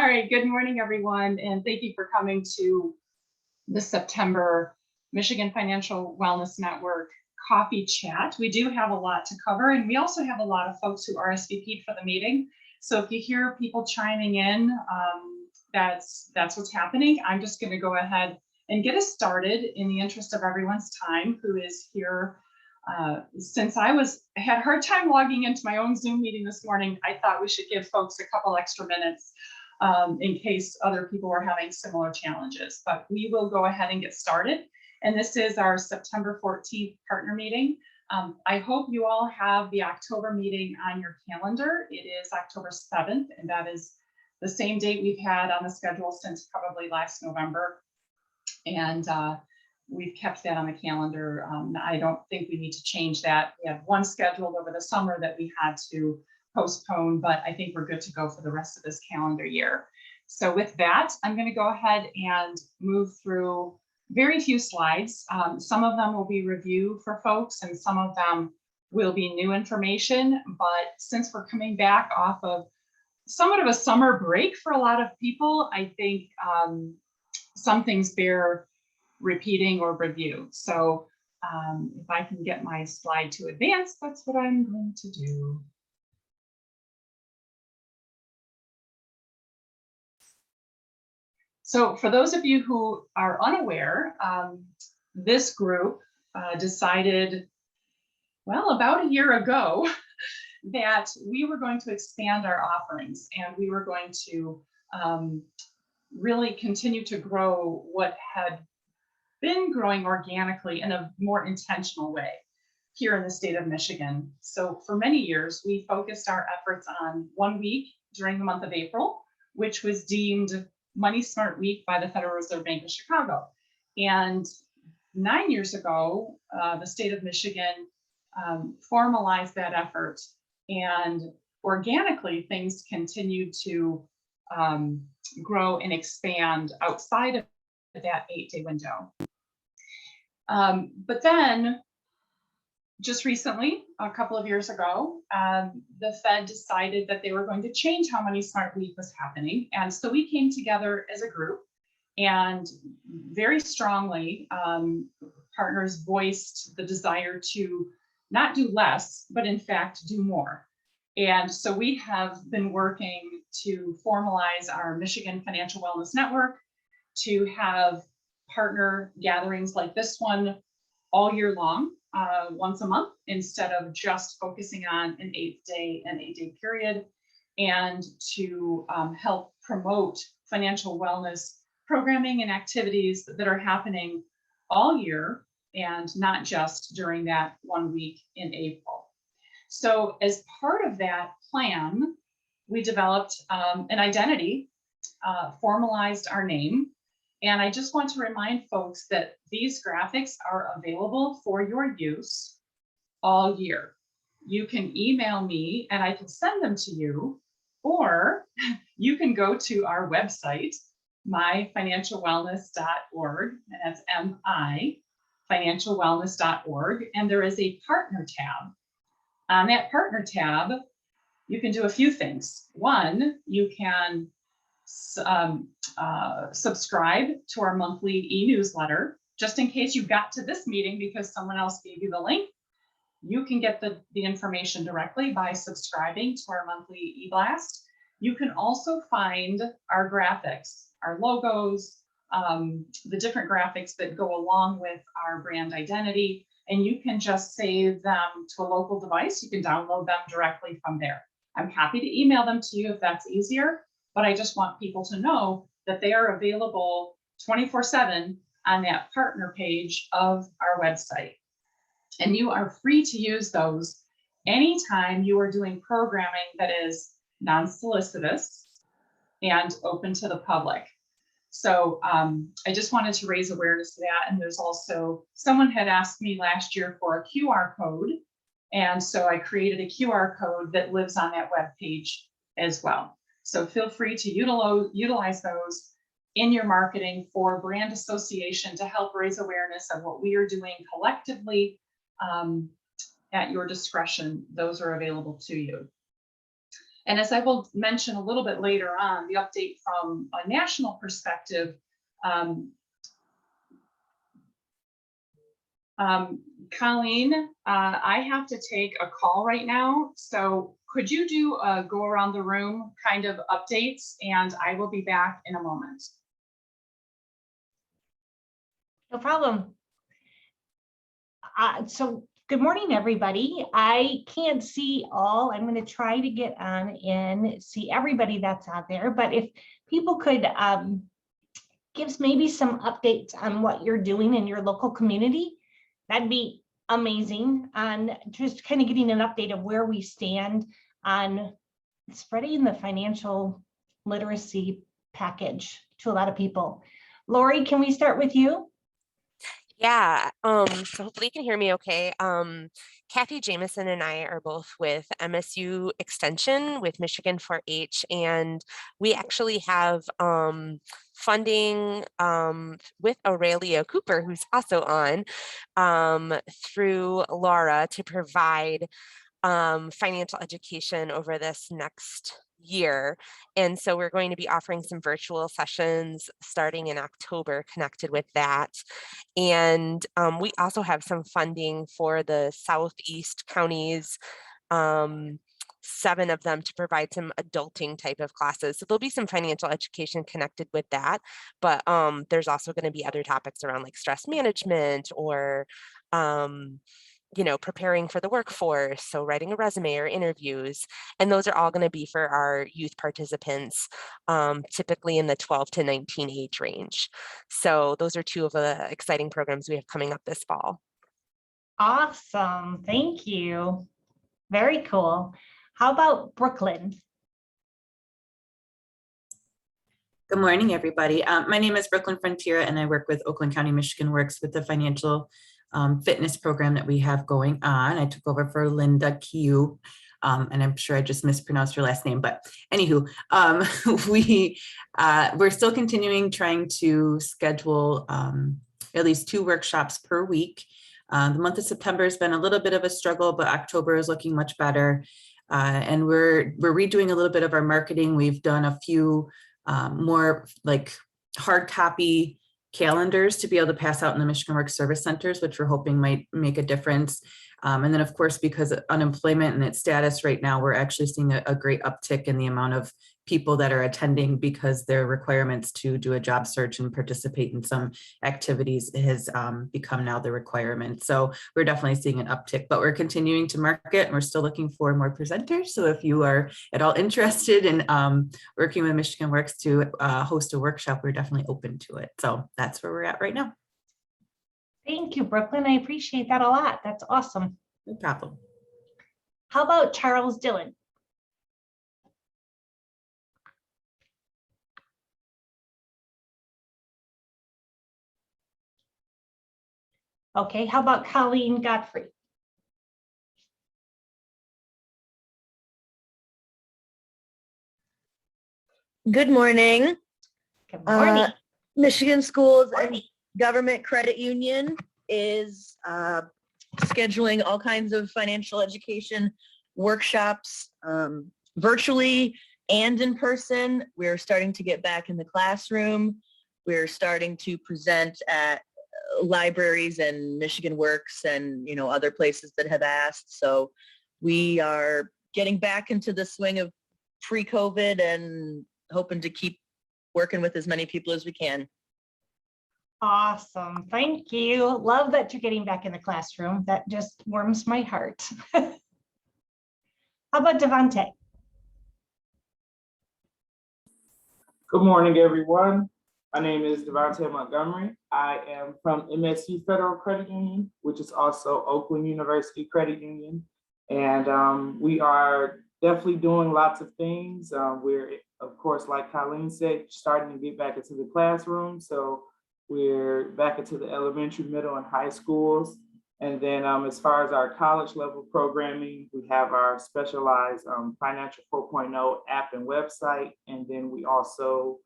All right, good morning, everyone, and thank you for coming to the September Michigan Financial Wellness Network coffee chat. We do have a lot to cover, and we also have a lot of folks who RSVP'd for the meeting. So if you hear people chiming in, that's what's happening. I'm just going to go ahead and get us started in the interest of everyone's time who is here. Since I had a hard time logging into my own Zoom meeting this morning, I thought we should give folks a couple extra minutes in case other people are having similar challenges. But we will go ahead and get started. And this is our September 14th partner meeting. I hope you all have the October meeting on your calendar. It is October 7th, and that is the same date we've had on the schedule since probably last November. And we've kept that on the calendar. I don't think we need to change that. We have one scheduled over the summer that we had to postpone, but I think we're good to go for the rest of this calendar year. So with that, I'm going to go ahead and move through very few slides. Some of them will be review for folks, and some of them will be new information. But since we're coming back off of somewhat of a summer break for a lot of people, I think some things bear repeating or review. So if I can get my slide to advance, that's what I'm going to do. So for those of you who are unaware, this group decided, well, about a year ago, that we were going to expand our offerings, and we were going to really continue to grow what had been growing organically in a more intentional way here in the state of Michigan. So for many years, we focused our efforts on 1 week during the month of April, which was deemed Money Smart Week by the Federal Reserve Bank of Chicago. And 9 years ago, the state of Michigan formalized that effort, and organically things continued to grow and expand outside of that 8-day window. But then just recently, a couple of years ago, the Fed decided that they were going to change how Money Smart Week was happening. And so we came together as a group, and very strongly, partners voiced the desire to not do less, but in fact do more. And so we have been working to formalize our Michigan Financial Wellness Network, to have partner gatherings like this one all year long, once a month, instead of just focusing on an 8-day period, and to help promote financial wellness programming and activities that are happening all year and not just during that 1 week in April. So as part of that plan, we developed an identity, formalized our name. And I just want to remind folks that these graphics are available for your use all year. You can email me and I can send them to you, or you can go to our website, myfinancialwellness.org, and that's myfinancialwellness.org, and there is a partner tab. On that partner tab, you can do a few things. One, you can subscribe to our monthly e-newsletter, just in case you got to this meeting because someone else gave you the link. You can get the information directly by subscribing to our monthly e-blast. You can also find our graphics, our logos, the different graphics that go along with our brand identity, and you can just save them to a local device. You can download them directly from there. I'm happy to email them to you if that's easier, but I just want people to know that they are available 24/7 on that partner page of our website. And you are free to use those anytime you are doing programming that is non-solicitous and open to the public. So I just wanted to raise awareness to that. And there's also, someone had asked me last year for a QR code. And so I created a QR code that lives on that web page as well. So feel free to utilize those in your marketing for brand association to help raise awareness of what we are doing collectively. At your discretion, those are available to you. And as I will mention a little bit later on, the update from a national perspective, Colleen, I have to take a call right now. So could you do a go around the room kind of updates, and I will be back in a moment. No problem. So good morning, everybody. I can't see all. I'm going to try to get on and see everybody that's out there. But if people could give maybe some updates on what you're doing in your local community, that'd be amazing. On just kind of getting an update of where we stand on spreading the financial literacy package to a lot of people. Lori, can we start with you? Yeah, so hopefully you can hear me okay. Kathy Jameson and I are both with MSU Extension with Michigan 4-H, and we actually have funding with Aurelia Cooper, who's also on, through Laura to provide financial education over this next year. And so we're going to be offering some virtual sessions starting in October connected with that. And we also have some funding for the Southeast counties, 7 of them, to provide some adulting type of classes. So there'll be some financial education connected with that, but there's also going to be other topics around like stress management or you know, preparing for the workforce, so writing a resume or interviews, and those are all going to be for our youth participants, typically in the 12 to 19 age range. So those are 2 of the exciting programs we have coming up this fall. Awesome, thank you. Very cool. How about Brooklyn? Good morning, everybody. My name is Brooklyn Frontiera, and I work with Oakland County Michigan Works with the financial fitness program that we have going on. I took over for Linda Q, and I'm sure I just mispronounced her last name, but anywho, we're still continuing trying to schedule at least 2 workshops per week. The month of September has been a little bit of a struggle, but October is looking much better. And we're redoing a little bit of our marketing. We've done a few more like hard copy calendars to be able to pass out in the Michigan Works Service Centers, which we're hoping might make a difference. And then of course, because of unemployment and its status right now, we're actually seeing a great uptick in the amount of people that are attending because their requirements to do a job search and participate in some activities has become now the requirement. So we're definitely seeing an uptick, but we're continuing to market and we're still looking for more presenters. So if you are at all interested in working with Michigan Works to host a workshop, we're definitely open to it. So that's where we're at right now. Thank you, Brooklyn. I appreciate that a lot. That's awesome. No problem. How about Charles Dillon? Okay, how about Colleen Godfrey? Good morning. Good morning. Michigan Schools and Government Credit Union is scheduling all kinds of financial education workshops virtually and in person. We're starting to get back in the classroom. We're starting to present at libraries and Michigan Works and other places that have asked. So we are getting back into the swing of pre-COVID and hoping to keep working with as many people as we can. Awesome. Thank you. Love that you're getting back in the classroom. That just warms my heart. How about Devante? Good morning, everyone. My name is Devante Montgomery. I am from MSU Federal Credit Union, which is also Oakland University Credit Union. And we are definitely doing lots of things. We're, of course, like Colleen said, starting to get back into the classroom. So we're back into the elementary, middle, and high schools. And then as far as our college level programming, we have our specialized Financial 4.0 app and website. And then we also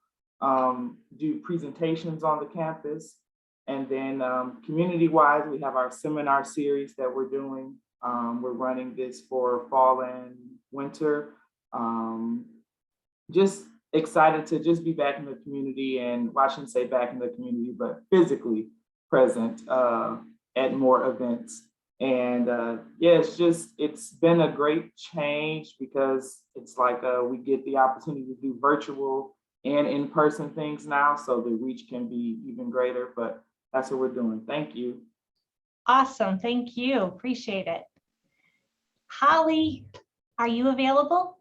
do presentations on the campus. And then community-wise, we have our seminar series that we're doing. We're running this for fall and winter. Just excited to just be back in the community, and well, I shouldn't say back in the community, but physically present at more events. And yeah, it's been a great change because it's like we get the opportunity to do virtual and in-person things now, so the reach can be even greater, but that's what we're doing. Thank you. Awesome. Thank you. Appreciate it. Holly, are you available?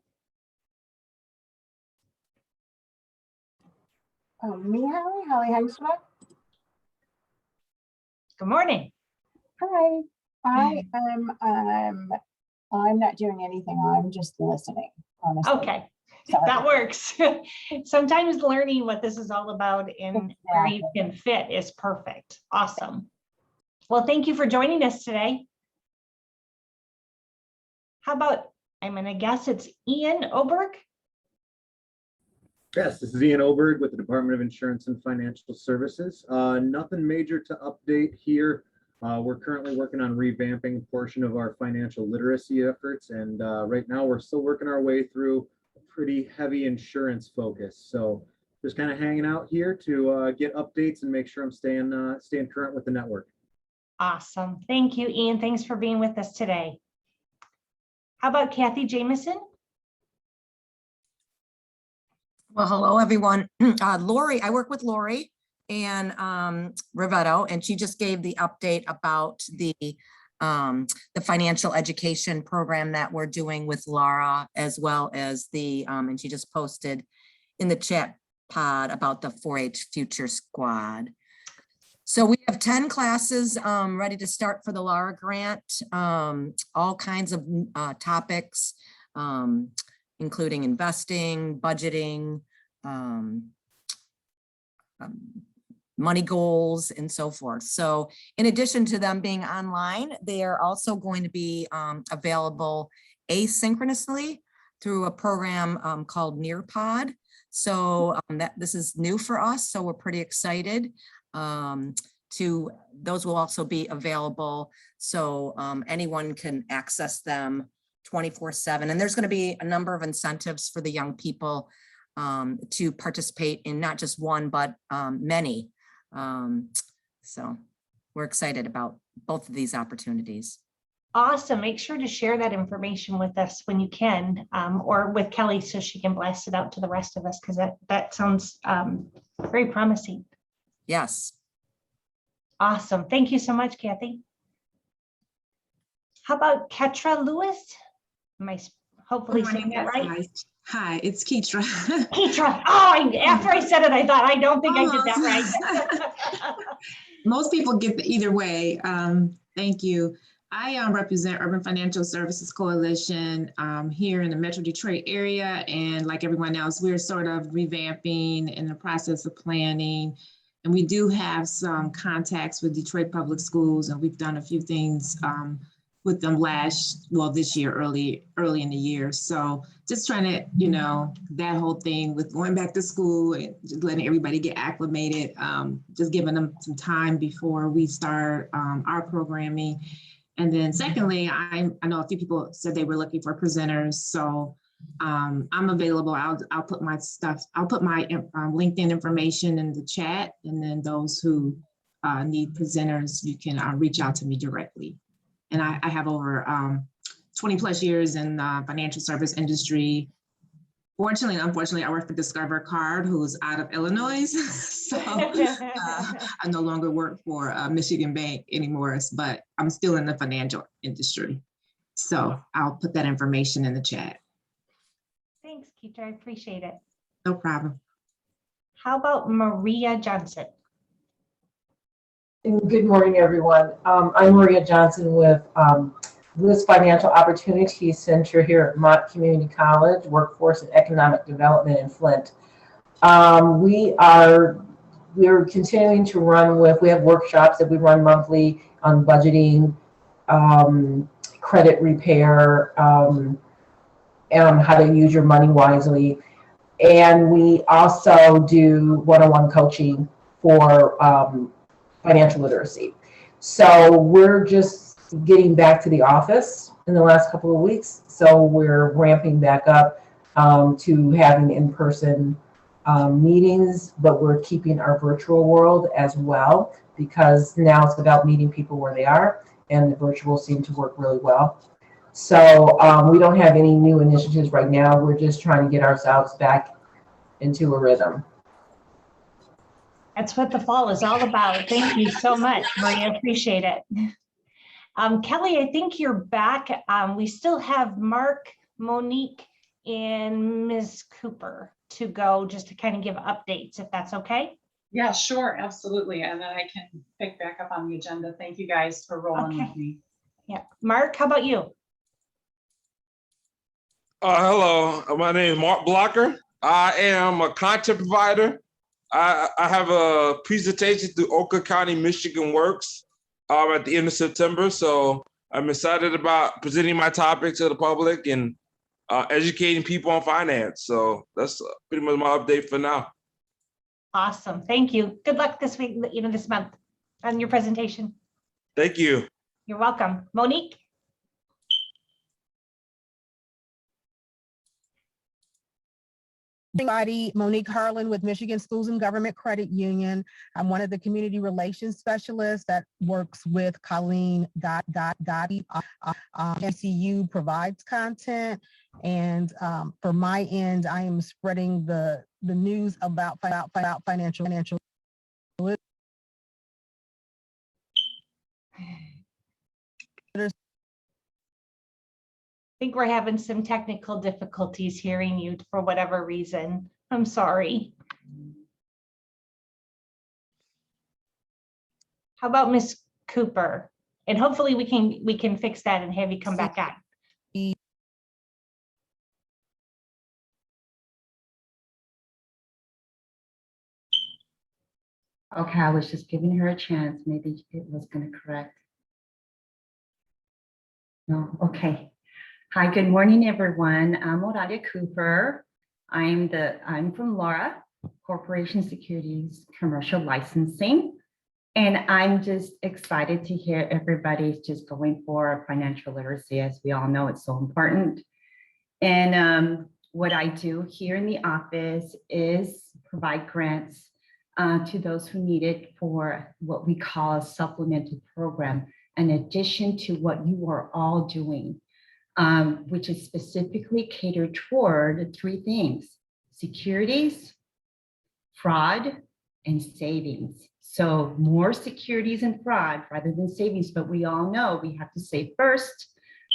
Me, Holly Hengsma. Good morning. Hi, I am, I'm not doing anything. I'm just listening, honestly. Okay, Sorry. that works. Sometimes learning what this is all about and where you can fit is perfect. Awesome. Well, thank you for joining us today. How about, I'm going to guess it's Ian Oberg? Yes, this is Ian Oberg with the Department of Insurance and Financial Services. Nothing major to update here. We're currently working on revamping a portion of our financial literacy efforts. And right now we're still working our way through a pretty heavy insurance focus. So just kind of hanging out here to get updates and make sure I'm staying current with the network. Awesome. Thank you, Ian. Thanks for being with us today. How about Kathy Jameson? Well, hello, everyone. Lori, I work with Lori and Rivetto, and she just gave the update about the financial education program that we're doing with Laura, as well as the, and she just posted in the chat pod about the 4-H Future Squad. So we have 10 classes ready to start for the Laura grant, all kinds of topics, including investing, budgeting, money goals, and so forth. So in addition to them being online, they are also going to be available asynchronously through a program called Nearpod. So this is new for us, so we're pretty excited. Those will also be available, so anyone can access them 24/7. And there's going to be a number of incentives for the young people to participate in not just one, but many. So we're excited about both of these opportunities. Awesome. Make sure to share that information with us when you can, or with Kelly so she can blast it out to the rest of us, because that sounds very promising. Yes. Awesome. Thank you so much, Kathy. How about Catra Lewis? Am I hopefully saying that right? Hi, it's Catra. Catra. Oh, after I said it, I thought, I don't think I did that right. Most people get either way. Thank you. I represent Urban Financial Services Coalition here in the Metro Detroit area. And like everyone else, we're sort of revamping in the process of planning. And we do have some contacts with Detroit Public Schools, and we've done a few things with them this year, early in the year. So just trying to, that whole thing with going back to school and just letting everybody get acclimated, just giving them some time before we start our programming. And then secondly, I know a few people said they were looking for presenters. So I'm available. I'll put my stuff, I'll put my LinkedIn information in the chat. And then those who need presenters, you can reach out to me directly. And I have over 20 plus years in the financial service industry. Fortunately and unfortunately, I work for Discover Card, who's out of Illinois. So I no longer work for Michigan Bank anymore, but I'm still in the financial industry. So I'll put that information in the chat. Thanks, Keitra. I appreciate it. No problem. How about Maria Johnson? Good morning, everyone. I'm Maria Johnson with Lewis Financial Opportunity Center here at Mott Community College, Workforce and Economic Development in Flint. We're continuing to run we have workshops that we run monthly on budgeting, credit repair, and how to use your money wisely. And we also do one-on-one coaching for financial literacy. So we're just getting back to the office in the last couple of weeks. So we're ramping back up to having in-person meetings, but we're keeping our virtual world as well, because now it's about meeting people where they are, and the virtual seemed to work really well. So we don't have any new initiatives right now. We're just trying to get ourselves back into a rhythm. That's what the fall is all about. Thank you so much, Maria. Appreciate it. Kelly, I think you're back. We still have Mark, Monique, and Ms. Cooper to go, just to kind of give updates, if that's okay. Yeah, sure, absolutely. And then I can pick back up on the agenda. Thank you guys for rolling with me. Yeah, Mark, how about you? Hello, my name is Mark Blocker. I am a content provider. I have a presentation through Oakland County, Michigan Works at the end of September. So I'm excited about presenting my topic to the public and educating people on finance. So that's pretty much my update for now. Awesome, thank you. Good luck this week, this month on your presentation. Thank you. You're welcome. Monique? Everybody, Monique Harlan with Michigan Schools and Government Credit Union. I'm one of the community relations specialists that works with Colleen Gotti. MCU provides content, and for my end, I am spreading the news about financial. I think we're having some technical difficulties hearing you for whatever reason. I'm sorry. How about Miss Cooper? And hopefully we can fix that and have you come back on. Okay, I was just giving her a chance. Maybe it was going to correct. No, okay. Hi, good morning, everyone. I'm Oralia Cooper. I'm from Laura Corporation Securities Commercial Licensing, and I'm just excited to hear everybody's just going for financial literacy. As we all know, it's so important. And what I do here in the office is provide grants to those who need it for what we call a supplemental program, in addition to what you are all doing. Which is specifically catered toward three things: securities, fraud, and savings. So more securities and fraud rather than savings, but we all know we have to save first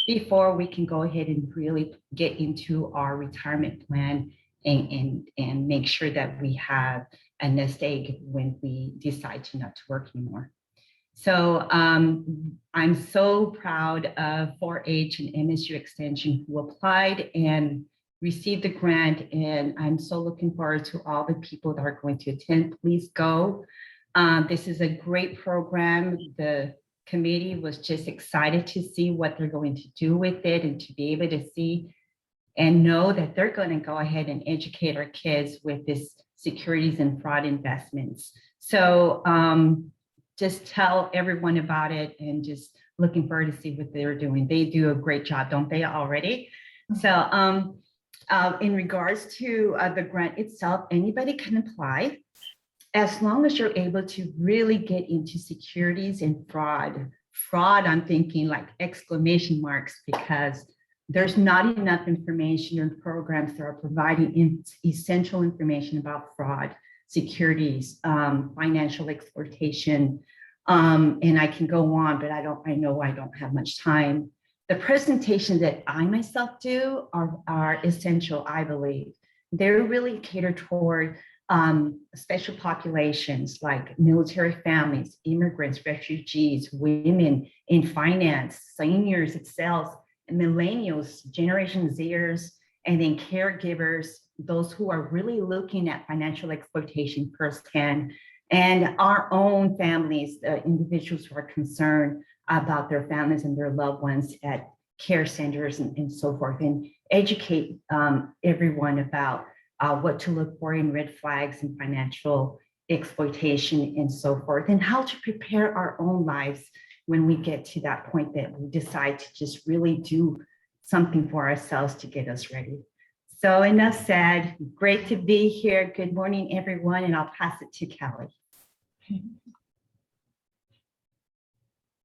before we can go ahead and really get into our retirement plan and make sure that we have a nest egg when we decide to not to work anymore. So I'm so proud of 4-H and MSU Extension who applied and received the grant, and I'm so looking forward to all the people that are going to attend. Please go. This is a great program. The committee was just excited to see what they're going to do with it and to be able to see and know that they're going to go ahead and educate our kids with this securities and fraud investments. So just tell everyone about it, and just looking forward to see what they're doing. They do a great job, don't they already? So in regards to the grant itself, anybody can apply as long as you're able to really get into securities and fraud. Fraud, I'm thinking like exclamation marks, because there's not enough information in programs that are providing essential information about fraud, securities, financial exploitation, and I can go on, but I know I don't have much time. The presentations that I myself do are essential, I believe. They're really catered toward special populations like military families, immigrants, refugees, women in finance, seniors itself, and millennials, Generation Zers, and then caregivers, those who are really looking at financial exploitation firsthand, and our own families, individuals who are concerned about their families and their loved ones at care centers and so forth, and educate everyone about what to look for in red flags and financial exploitation and so forth, and how to prepare our own lives when we get to that point that we decide to just really do something for ourselves to get us ready. So enough said. Great to be here. Good morning, everyone, and I'll pass it to Kelly.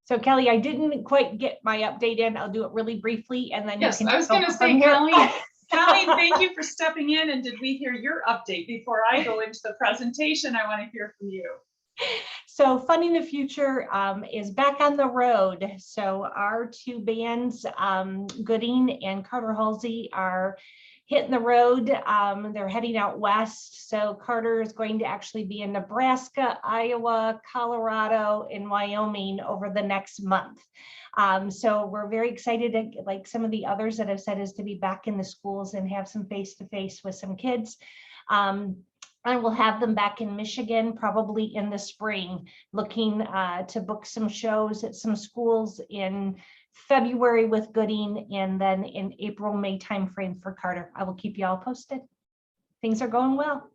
So Kelly, I didn't quite get my update in. I'll do it really briefly and then Yes, you can. I was go going to from say, here. Kelly, thank you for stepping in. And did we hear your update? Before I go into the presentation, I want to hear from you. So Funding the Future is back on the road. So our two bands, Gooding and Carter Halsey, are hitting the road. They're heading out west. So Carter is going to actually be in Nebraska, Iowa, Colorado, and Wyoming over the next month. So we're very excited, to, like some of the others that have said, is to be back in the schools and have some face-to-face with some kids. And we'll have them back in Michigan probably in the spring, looking to book some shows at some schools in February with Gooding, and then in April, May timeframe for Carter. I will keep you all posted. Things are going well.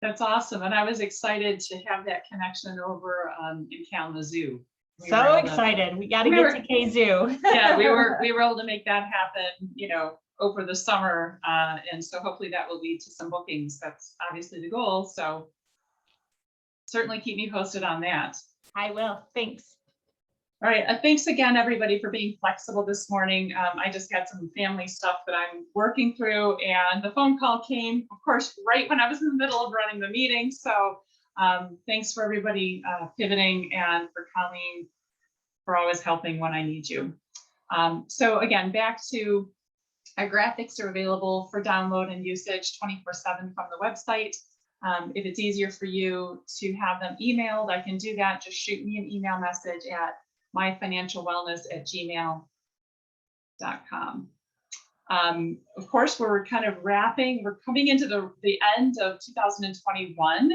That's awesome. And I was excited to have that connection over in Kalamazoo. So excited. We got to get to Kazoo. Yeah, we were able to make that happen, you know, over the summer. And so hopefully that will lead to some bookings. That's obviously the goal. So certainly keep me posted on that. I will. Thanks. All right. Thanks again, everybody, for being flexible this morning. I just had some family stuff that I'm working through, and the phone call came, of course, right when I was in the middle of running the meeting. So thanks for everybody pivoting, and for Colleen for always helping when I need you. So again, back to our graphics are available for download and usage 24/7 from the website. If it's easier for you to have them emailed, I can do that. Just shoot me an email message at myfinancialwellness@gmail.com. Of course, we're kind of we're coming into the end of 2021,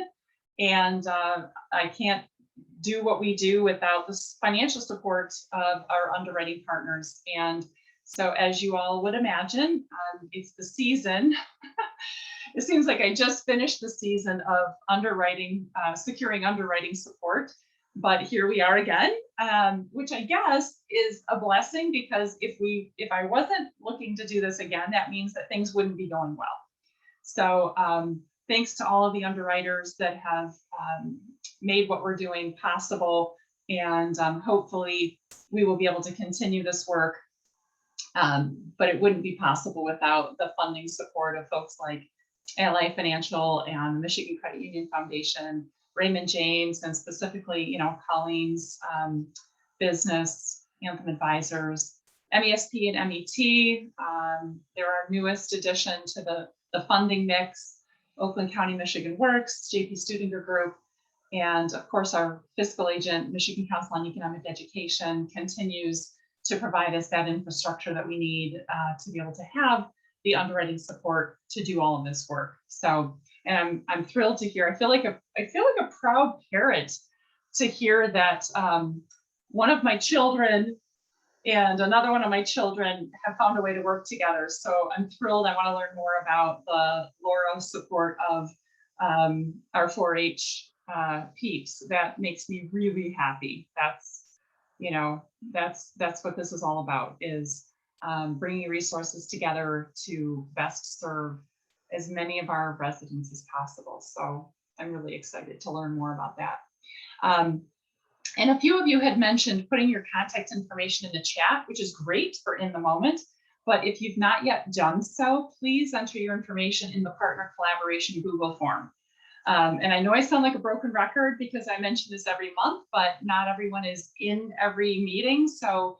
and I can't do what we do without the financial support of our underwriting partners. And so, as you all would imagine, it's the season. It seems like I just finished the season of underwriting, securing underwriting support, but here we are again, which I guess is a blessing, because if I wasn't looking to do this again, that means that things wouldn't be going well. So thanks to all of the underwriters that have made what we're doing possible, and hopefully we will be able to continue this work. But it wouldn't be possible without the funding support of folks like Ally Financial and the Michigan Credit Union Foundation, Raymond James, and specifically, you know, Colleen's business, Anthem Advisors, MESP and MET. They're our newest addition to the funding mix. Oakland County Michigan Works, JP Studinger Group, and of course our fiscal agent, Michigan Council on Economic Education, continues to provide us that infrastructure that we need to be able to have the underwriting support to do all of this work. So, and I'm thrilled to hear. I feel like a proud parent to hear that one of my children and another one of my children have found a way to work together. So I'm thrilled. I want to learn more about the Laura support of our 4-H peeps. That makes me really happy. That's, you know, that's what this is all about, is bringing resources together to best serve as many of our residents as possible. So I'm really excited to learn more about that. And a few of you had mentioned putting your contact information in the chat, which is great for in the moment. But if you've not yet done so, please enter your information in the partner collaboration Google form. And I know I sound like a broken record because I mention this every month, but not everyone is in every meeting. So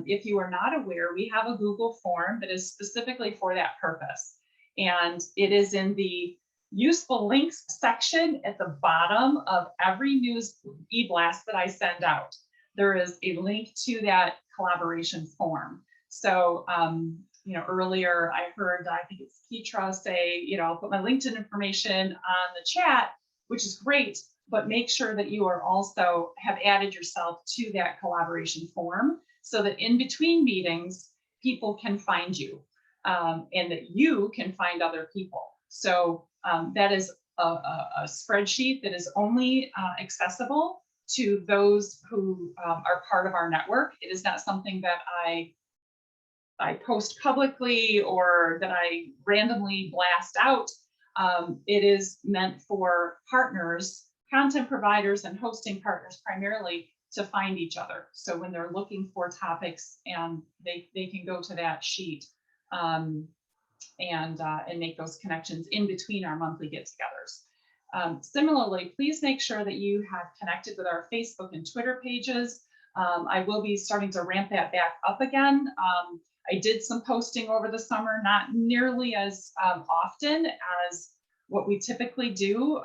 if you are not aware, we have a Google form that is specifically for that purpose. And it is in the useful links section at the bottom of every news e-blast that I send out. There is a link to that collaboration form. So, you know, earlier I heard, I think it's Catra say, you know, I'll put my LinkedIn information on the chat, which is great, but make sure that you are also have added yourself to that collaboration form so that in between meetings, people can find you and that you can find other people. So that is a spreadsheet that is only accessible to those who are part of our network. It is not something that I I post publicly or that I randomly blast out. It is meant for partners, content providers and hosting partners primarily, to find each other. So when they're looking for topics, and they can go to that sheet and make those connections in between our monthly get-togethers. Similarly, please make sure that you have connected with our Facebook and Twitter pages. I will be starting to ramp that back up again. I did some posting over the summer, not nearly as often as what we typically do,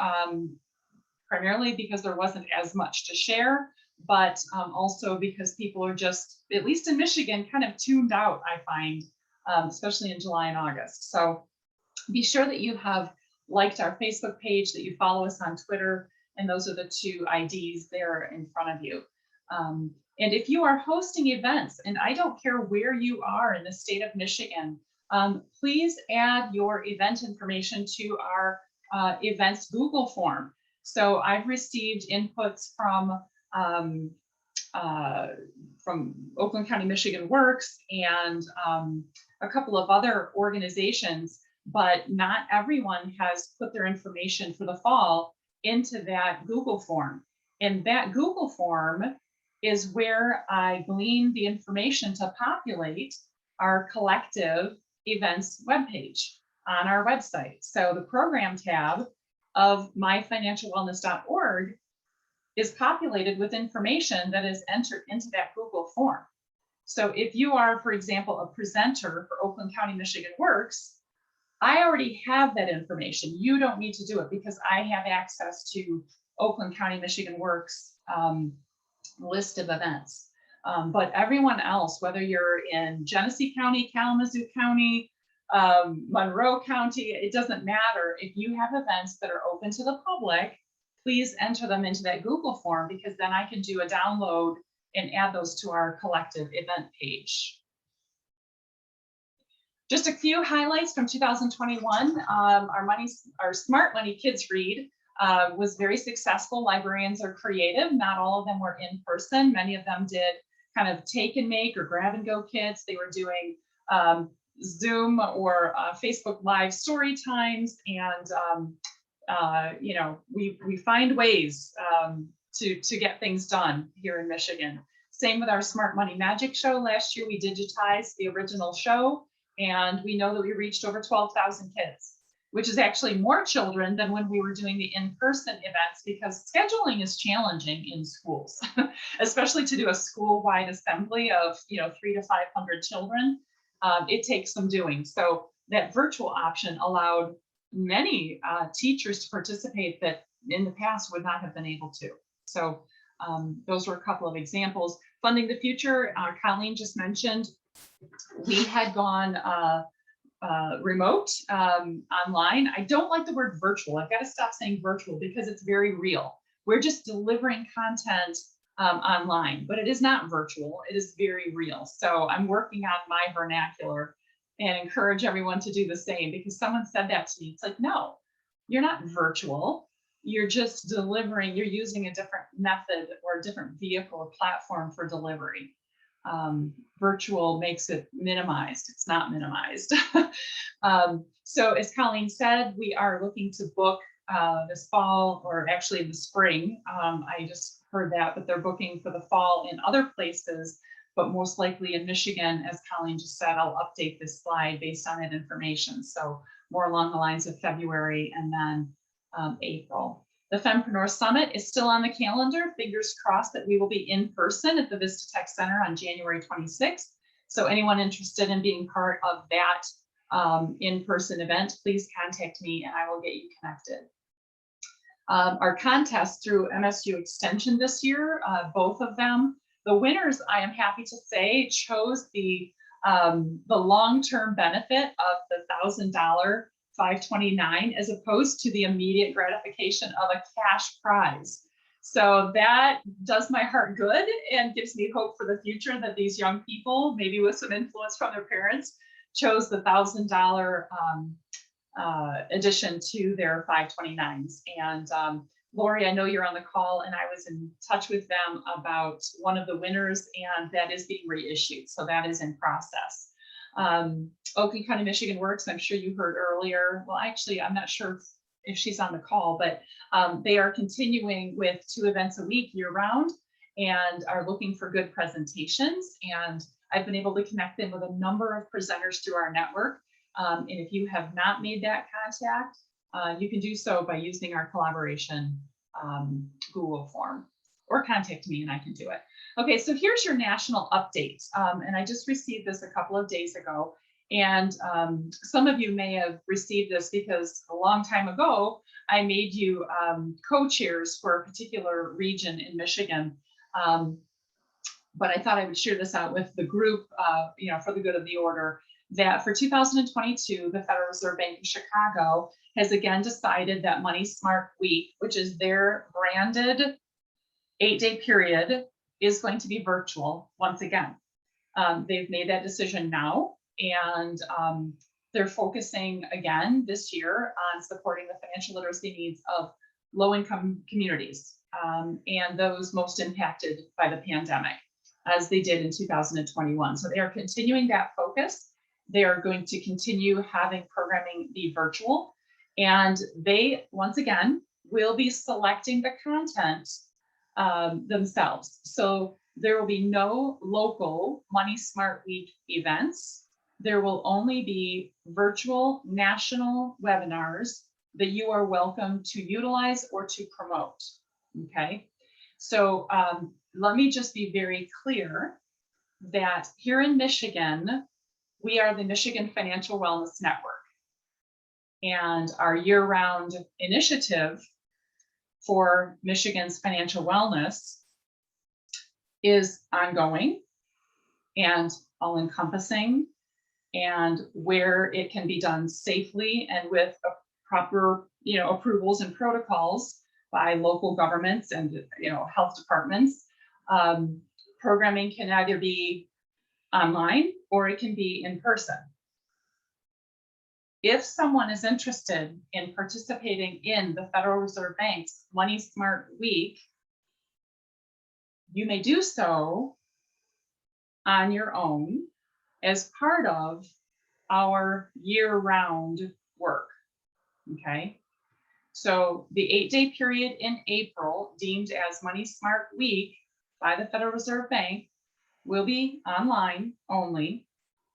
primarily because there wasn't as much to share, but also because people are just, at least in Michigan, kind of tuned out, I find, especially in July and August. So be sure that you have liked our Facebook page, that you follow us on Twitter, and those are the two IDs there in front of you. And if you are hosting events, and I don't care where you are in the state of Michigan, please add your event information to our events Google form. So I've received inputs from Oakland County Michigan Works and a couple of other organizations, but not everyone has put their information for the fall into that Google form. And that Google form is where I glean the information to populate our collective events webpage on our website. So the program tab of myfinancialwellness.org is populated with information that is entered into that Google form. So if you are, for example, a presenter for Oakland County Michigan Works, I already have that information. You don't need to do it because I have access to Oakland County Michigan Works list of events. But everyone else, whether you're in Genesee County, Kalamazoo County, Monroe County, it doesn't matter. If you have events that are open to the public, please enter them into that Google form, because then I can do a download and add those to our collective event page. Just a few highlights from 2021. Our Smart Money Kids Read was very successful. Librarians are creative. Not all of them were in person. Many of them did kind of take and make or grab and go kits. They were doing Zoom or Facebook Live story times, and you know, we find ways to get things done here in Michigan. Same with our Smart Money Magic Show. Last year we digitized the original show, and we know that we reached over 12,000 kids, which is actually more children than when we were doing the in-person events, because scheduling is challenging in schools, especially to do a school-wide assembly of 300 to 500 children. It takes some doing. So that virtual option allowed many teachers to participate that in the past would not have been able to. So those were a couple of examples. Funding the Future, Colleen just mentioned, we had gone remote, online. I don't like the word virtual. I've got to stop saying virtual because it's very real. We're just delivering content online, but it is not virtual. It is very real. So I'm working on my vernacular and encourage everyone to do the same, because someone said that to me. It's like, no, you're not virtual. You're just delivering. You're using a different method or a different vehicle or platform for delivery. Virtual makes it minimized. It's not minimized. So as Colleen said, we are looking to book this fall, or actually in the spring. I just heard that, but they're booking for the fall in other places, but most likely in Michigan. As Colleen just said, I'll update this slide based on that information. So more along the lines of February and then April. The Fempreneur Summit is still on the calendar. Fingers crossed that we will be in person at the Vista Tech Center on January 26th. So anyone interested in being part of that in-person event, please contact me and I will get you connected. Our contest through MSU Extension this year, both of them, the winners, I am happy to say, chose the long-term benefit of the $1,000 $529 as opposed to the immediate gratification of a cash prize. So that does my heart good and gives me hope for the future that these young people, maybe with some influence from their parents, chose the $1,000 addition to their 529s. And Lori, I know you're on the call, and I was in touch with them about one of the winners, and that is being reissued. So that is in process. Oakland County, Michigan Works, I'm sure you heard earlier. Well, actually, I'm not sure if she's on the call, but they are continuing with 2 events a week year round and are looking for good presentations. And I've been able to connect them with a number of presenters through our network. And if you have not made that contact, you can do so by using our collaboration Google form, or contact me and I can do it. Okay, so here's your national update. And I just received this a couple of days ago. And some of you may have received this because a long time ago, I made you co-chairs for a particular region in Michigan. But I thought I would share this out with the group, for the good of the order, that for 2022, the Federal Reserve Bank of Chicago has again decided that Money Smart Week, which is their branded 8-day period, is going to be virtual once again. They've made that decision now, and they're focusing again this year on supporting the financial literacy needs of low-income communities and those most impacted by the pandemic, as they did in 2021. So they are continuing that focus. They are going to continue having programming be virtual, and they, once again, will be selecting the content themselves. So there will be no local Money Smart Week events. There will only be virtual national webinars that you are welcome to utilize or to promote. Okay, so let me just be very clear that here in Michigan, we are the Michigan Financial Wellness Network, and our year-round initiative for Michigan's financial wellness is ongoing and all-encompassing, and where it can be done safely and with proper, approvals and protocols by local governments and, health departments. Programming can either be online or it can be in person. If someone is interested in participating in the Federal Reserve Bank's Money Smart Week, you may do so on your own as part of our year-round work, okay? So the 8-day period in April, deemed as Money Smart Week by the Federal Reserve Bank, will be online only,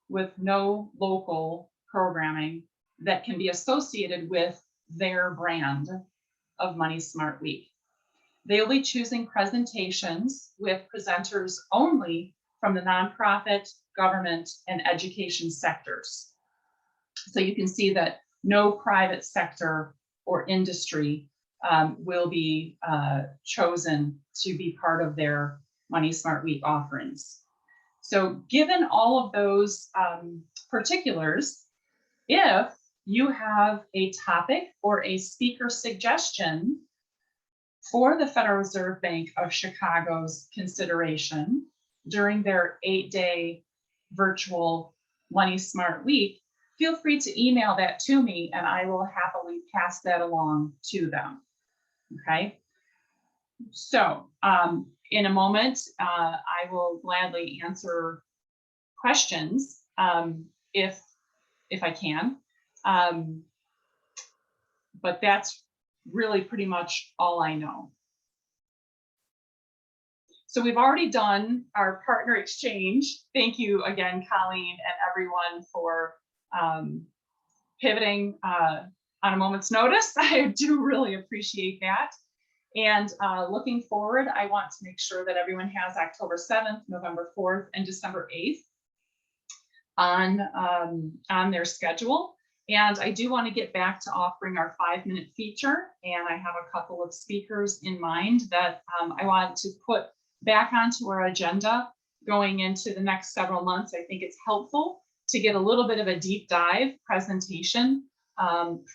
with no local programming that can be associated with their brand of Money Smart Week. They'll be choosing presentations with presenters only from the nonprofit, government, and education sectors. So you can see that no private sector or industry will be chosen to be part of their Money Smart Week offerings. So given all of those particulars, if you have a topic or a speaker suggestion for the Federal Reserve Bank of Chicago's consideration during their 8-day virtual Money Smart Week, feel free to email that to me and I will happily pass that along to them. Okay. So in a moment, I will gladly answer questions if I can. But that's really pretty much all I know. So we've already done our partner exchange. Thank you again, Colleen, and everyone for pivoting on a moment's notice. I do really appreciate that. And looking forward, I want to make sure that everyone has October 7th, November 4th, and December 8th on their schedule. And I do want to get back to offering our 5-minute feature. And I have a couple of speakers in mind that I want to put back onto our agenda going into the next several months. I think it's helpful to get a little bit of a deep dive presentation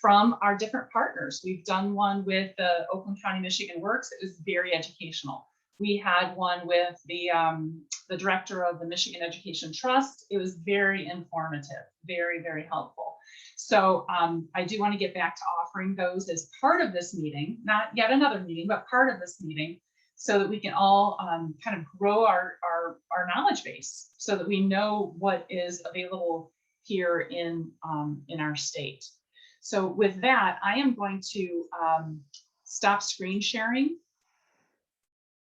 from our different partners. We've done one with the Oakland County, Michigan Works. It was very educational. We had one with the director of the Michigan Education Trust. It was very informative, very, very helpful. So I do want to get back to offering those as part of this meeting, not yet another meeting, but part of this meeting, so that we can all kind of grow our knowledge base so that we know what is available here in our state. So with that, I am going to stop screen sharing.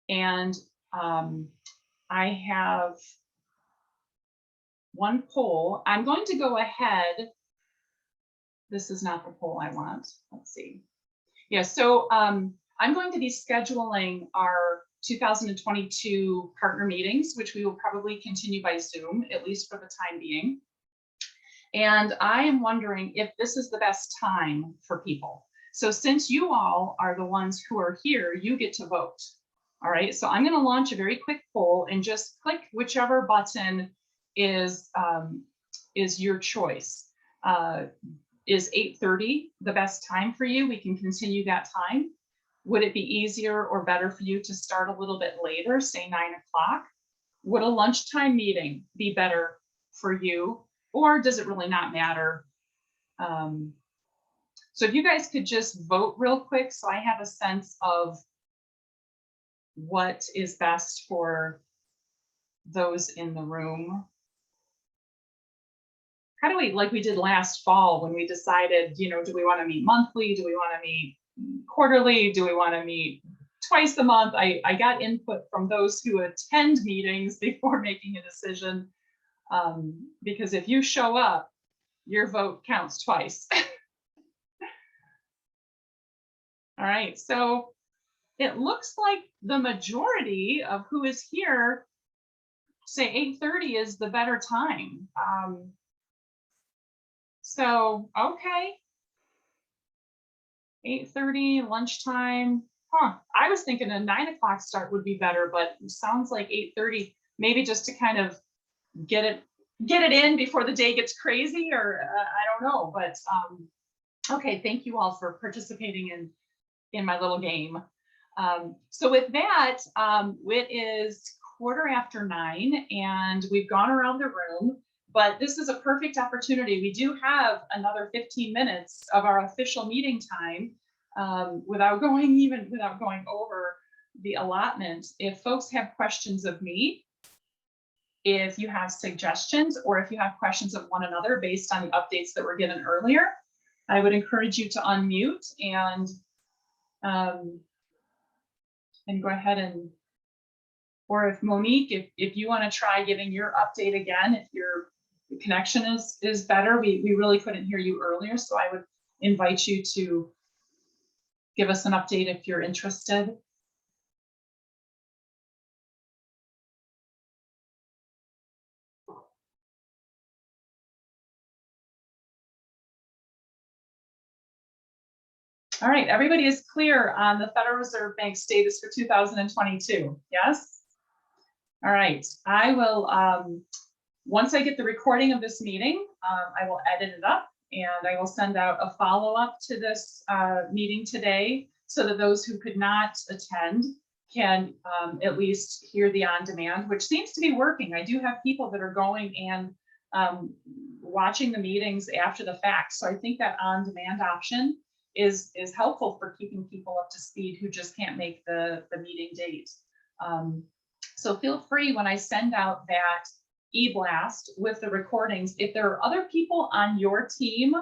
And I have one poll. I'm going to go ahead. This is not the poll I want. Let's see. Yeah, so I'm going to be scheduling our 2022 partner meetings, which we will probably continue by Zoom, at least for the time being. And I am wondering if this is the best time for people. So since you all are the ones who are here, you get to vote. All right, so I'm going to launch a very quick poll and just click whichever button is your choice. Is 8:30 the best time for you? We can continue that time. Would it be easier or better for you to start a little bit later, say 9 o'clock? Would a lunchtime meeting be better for you, or does it really not matter? So if you guys could just vote real quick so I have a sense of what is best for those in the room. How do we, like we did last fall when we decided, you know, do we want to meet monthly? Do we want to meet quarterly? Do we want to meet twice a month? I got input from those who attend meetings before making a decision, because if you show up, your vote counts twice. All right, so it looks like the majority of who is here say 8:30 is the better time. So, okay. 8:30 lunchtime. Huh. I was thinking a 9 o'clock start would be better, but it sounds like 8:30, maybe just to kind of get it in before the day gets crazy, or I don't know, but okay, thank you all for participating in my little game. So with that, it is 9:15 and we've gone around the room, but this is a perfect opportunity. We do have another 15 minutes of our official meeting time without going over the allotment. If folks have questions of me, if you have suggestions, or if you have questions of one another based on the updates that were given earlier, I would encourage you to unmute and go ahead and, or if Monique, if you want to try giving your update again, if your connection is better, we really couldn't hear you earlier, so I would invite you to give us an update if you're interested. All right, everybody is clear on the Federal Reserve Bank status for 2022, yes? All right, I will, once I get the recording of this meeting, I will edit it up and I will send out a follow-up to this meeting today so that those who could not attend can at least hear the on-demand, which seems to be working. I do have people that are going and watching the meetings after the fact. So I think that on-demand option is helpful for keeping people up to speed who just can't make the meeting date. So feel free when I send out that e-blast with the recordings, if there are other people on your team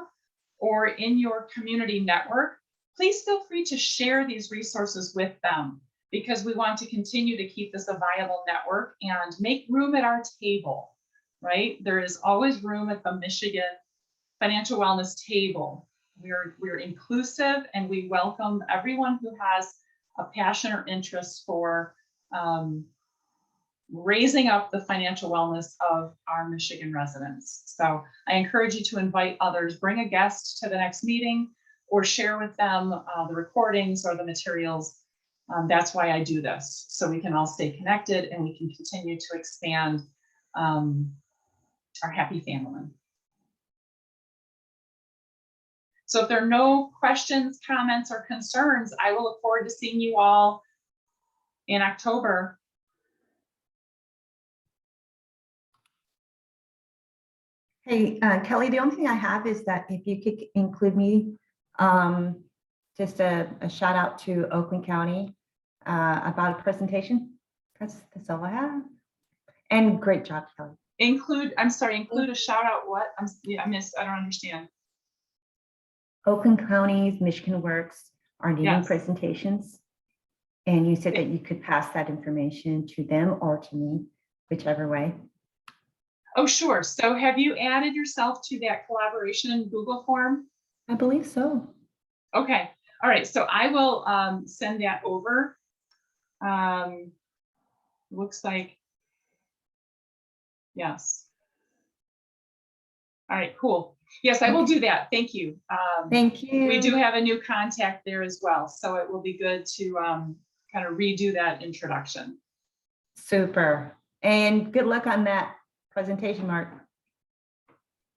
or in your community network, please feel free to share these resources with them, because we want to continue to keep this a viable network and make room at our table, right? There is always room at the Michigan Financial Wellness table. We're inclusive and we welcome everyone who has a passion or interest for raising up the financial wellness of our Michigan residents. So I encourage you to invite others, bring a guest to the next meeting, or share with them the recordings or the materials. That's why I do this, so we can all stay connected and we can continue to expand our happy family. So if there are no questions, comments, or concerns, I will look forward to seeing you all in October. Hey, Kelly, the only thing I have is that if you could include me, just a shout out to Oakland County about a presentation. That's all I have. And great job, Kelly. Include a shout out what? I missed, I don't understand. Oakland County's Michigan Works are needing Yes. presentations. And you said that you could pass that information to them or to me, whichever way. Oh, sure. So have you added yourself to that collaboration in Google form? I believe so. Okay. All right. So I will send that over. Looks like, yes. All right, cool. Yes, I will do that. Thank you. Thank you. We do have a new contact there as well. So it will be good to kind of redo that introduction. Super. And good luck on that presentation, Mark.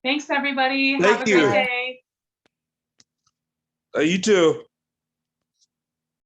Thanks, everybody. Thank Have a you. good day. You too.